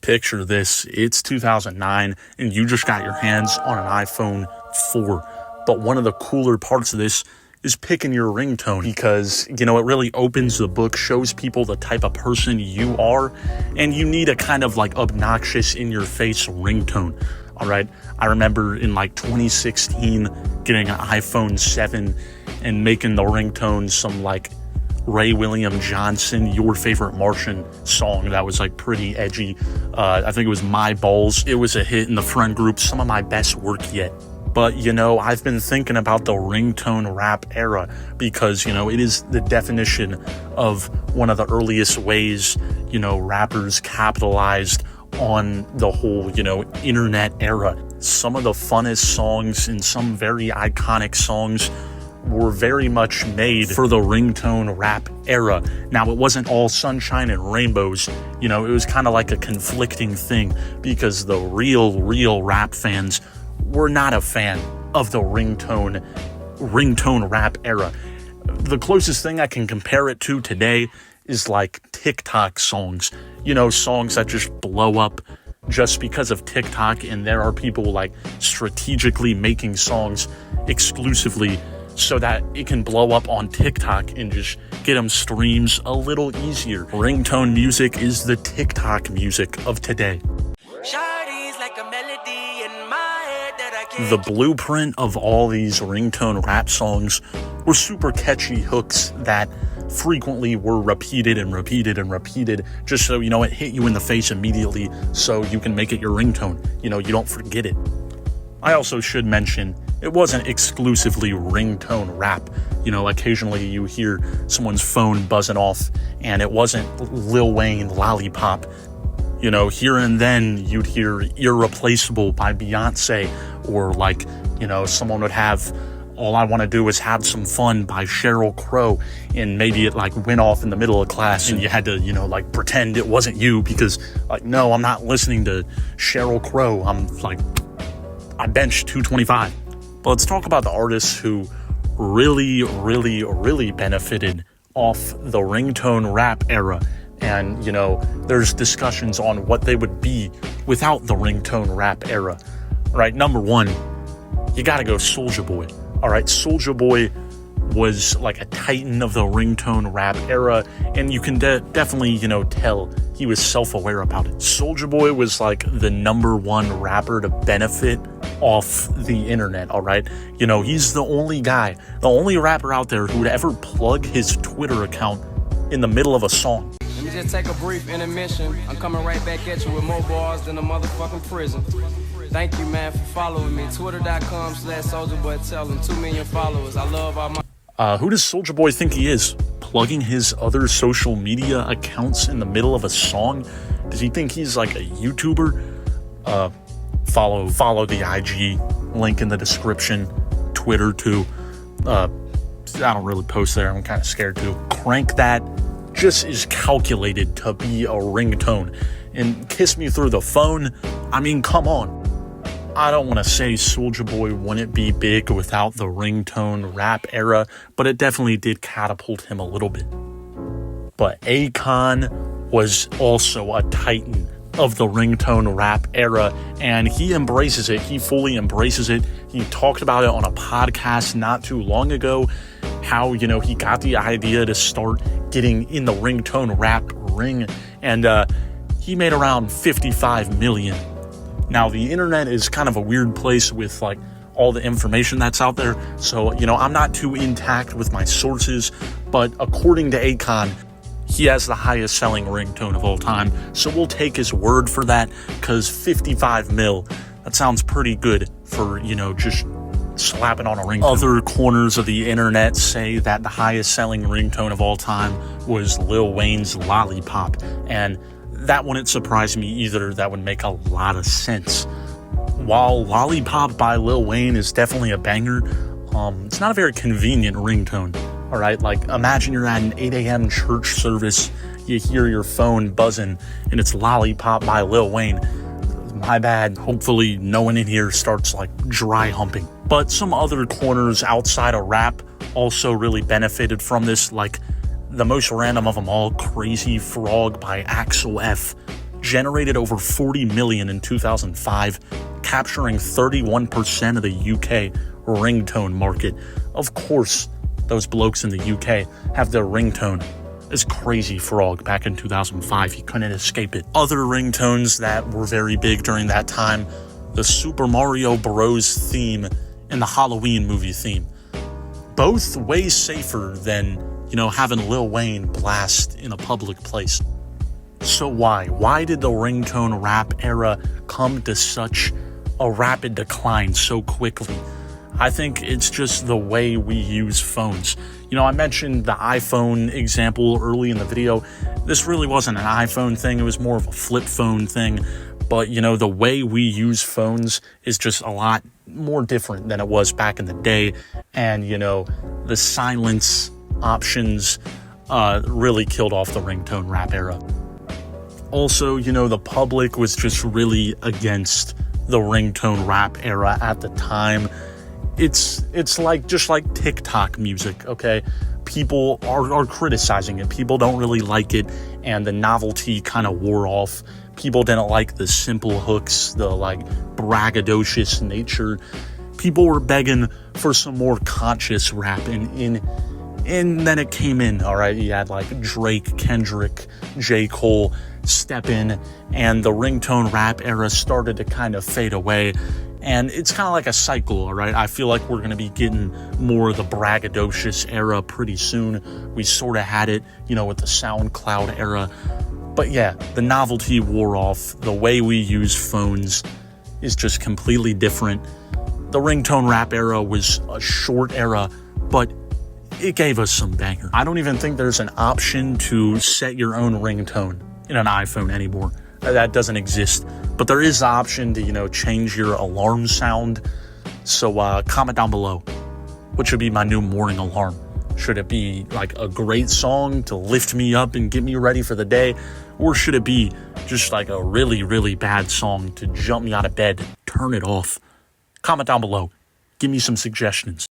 Picture this, it's 2009 and you just got your hands on an iPhone 4. But one of the cooler parts of this is picking your ringtone because, it really opens the book, shows people the type of person you are, and you need a kind of like obnoxious in your face ringtone. All right. I remember in like 2016 getting an iPhone 7 and making the ringtone some like Ray William Johnson, Your Favorite Martian song that was like pretty edgy. I think it was My Balls. It was a hit in the friend group, some of my best work yet. But, I've been thinking about the ringtone rap era because, it is the definition of one of the earliest ways, rappers capitalized on the whole, internet era. Some of the funnest songs and some very iconic songs were very much made for the ringtone rap era. Now, it wasn't all sunshine and rainbows. It was kind of like a conflicting thing because the real rap fans were not a fan of the ringtone rap era. The closest thing I can compare it to today is like TikTok songs. Songs that just blow up just because of TikTok, and there are people like strategically making songs exclusively so that it can blow up on TikTok and just get them streams a little easier. Ringtone music is the TikTok music of today. Like a melody in my head that I can't. The blueprint of all these ringtone rap songs were super catchy hooks that frequently were repeated just so, it hit you in the face immediately so you can make it your ringtone. You don't forget it. I also should mention, it wasn't exclusively ringtone rap. Occasionally you hear someone's phone buzzing off, and it wasn't Lil Wayne Lollipop. Here and then you'd hear Irreplaceable by Beyonce, or like, someone would have All I Want to Do Is Have Some Fun by Sheryl Crow, and maybe it like went off in the middle of class and you had to, pretend it wasn't you because no, I'm not listening to Sheryl Crow. I benched 225. But let's talk about the artists who really benefited off the ringtone rap era. And, there's discussions on what they would be without the ringtone rap era. All right, number one, you got to go Soulja Boy. All right, Soulja Boy was like a titan of the ringtone rap era, and you can definitely, tell he was self-aware about it. Soulja Boy was like the number one rapper to benefit off the internet, all right? He's the only rapper out there who would ever plug his Twitter account in the middle of a song. Let me just take a brief intermission. I'm coming right back at you with more bars than a motherfucking prison. Thank you, man, for following me. Twitter.com/SouljaBoy. Tell them 2 million followers. I love all my... Who does Soulja Boy think he is? Plugging his other social media accounts in the middle of a song? Does he think he's like a YouTuber? Follow the IG, link in the description. Twitter too. I don't really post there. I'm kind of scared to. Crank That just is calculated to be a ringtone. And Kiss Me Through the Phone, come on. I don't want to say Soulja Boy wouldn't be big without the ringtone rap era, but it definitely did catapult him a little bit. But Akon was also a titan of the ringtone rap era, and he embraces it. He fully embraces it. He talked about it on a podcast not too long ago, how, he got the idea to start getting in the ringtone rap ring, and he made around 55 million. Now, the internet is kind of a weird place with like all the information that's out there, so, I'm not too intact with my sources, but according to Akon, he has the highest selling ringtone of all time, so we'll take his word for that, because 55 mil, that sounds pretty good for, just slapping on a ringtone. Other corners of the internet say that the highest selling ringtone of all time was Lil Wayne's Lollipop, and that wouldn't surprise me either. That would make a lot of sense. While Lollipop by Lil Wayne is definitely a banger, it's not a very convenient ringtone. All right, like imagine you're at an 8 a.m. church service, you hear your phone buzzing, and it's Lollipop by Lil Wayne. My bad. Hopefully no one in here starts like dry humping. But some other corners outside of rap also really benefited from this, like the most random of them all, Crazy Frog by Axel F. generated over 40 million in 2005, capturing 31% of the UK ringtone market. Of course, those blokes in the UK have their ringtone. It's crazy frog back in 2005. You couldn't escape it. Other ringtones that were very big during that time, the Super Mario Bros. Theme and the Halloween movie theme. Both way safer than, having Lil Wayne blast in a public place. So why? Why did the ringtone rap era come to such a rapid decline so quickly? I think it's just the way we use phones. I mentioned the iPhone example early in the video. This really wasn't an iPhone thing. It was more of a flip phone thing. But, the way we use phones is just a lot more different than it was back in the day. And, the silence options really killed off the ringtone rap era. Also, the public was just really against the ringtone rap era at the time. It's like just like TikTok music, okay? People are criticizing it. People don't really like it, and the novelty kind of wore off. People didn't like the simple hooks, the braggadocious nature. People were begging for some more conscious rap, and then it came in, all right? You had Drake, Kendrick, J. Cole step in, and the ringtone rap era started to kind of fade away. And it's kind of like a cycle, all right? I feel like we're going to be getting more of the braggadocious era pretty soon. We sort of had it, with the SoundCloud era. But yeah, the novelty wore off. The way we use phones is just completely different. The ringtone rap era was a short era, but it gave us some banger. I don't even think there's an option to set your own ringtone in an iPhone anymore. That doesn't exist. But there is the option to, change your alarm sound. So comment down below. What should be my new morning alarm? Should it be a great song to lift me up and get me ready for the day? Or should it be just a really, really bad song to jump me out of bed, turn it off? Comment down below. Give me some suggestions.